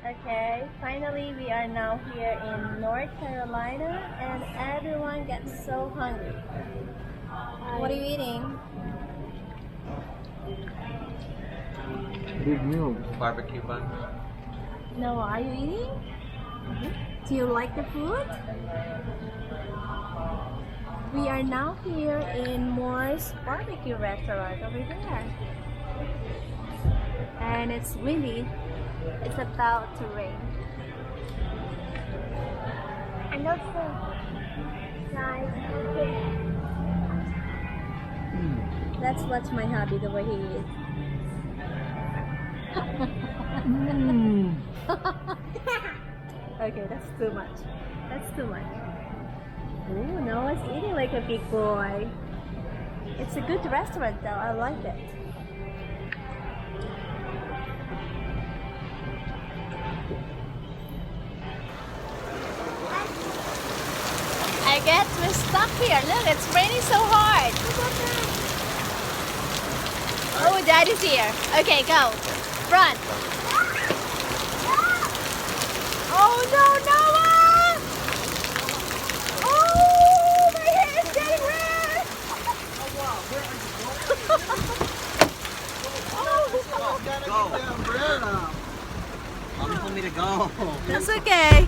Okay, finally we are now here in North Carolina and everyone gets so hungry. What are you eating? Big meal. Barbecue bun. No, are you eating? Do you like the food? We are now here in Moore's barbecue restaurant over there. And it's windy. It's about to rain. And also, guys, let's watch my hubby the way he is. Okay, that's too much. That's too much. Ooh, Noah's eating like a big boy. It's a good restaurant though. I like it. I guess we're stuck here. Look, it's raining so hard. Oh, Daddy's here. Okay, go. Run. Oh no, Noah! Oh, my hair is getting red. Go. Mommy told me to go. That's okay.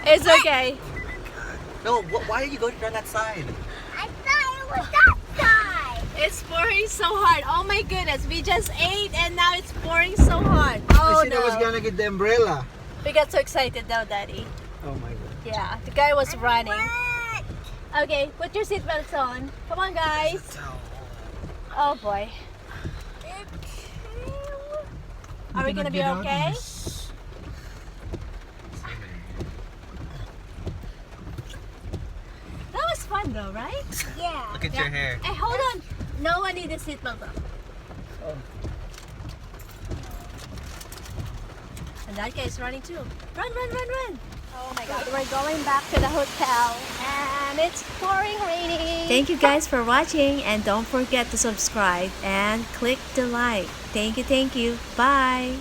It's okay. No, why are you going down that side? I thought it was that side. It's pouring so hard. Oh my goodness, we just ate and now it's pouring so hard. Oh I said I was no. gonna get the umbrella. We got so excited now, Daddy. Oh my god. Yeah, the guy was running. What? Okay, put your seatbelts on. Come on, guys. Oh boy. Are we gonna be okay? That was fun though, right? Yeah. Look at your hair. Hey, hold on. No one needs a seatbelt on. Oh. And that guy is running too. Run, run, run, run. Oh my god, we're going back to the hotel and it's pouring raining. Thank you guys for watching and don't forget to subscribe and click the like. Thank you, thank you. Bye.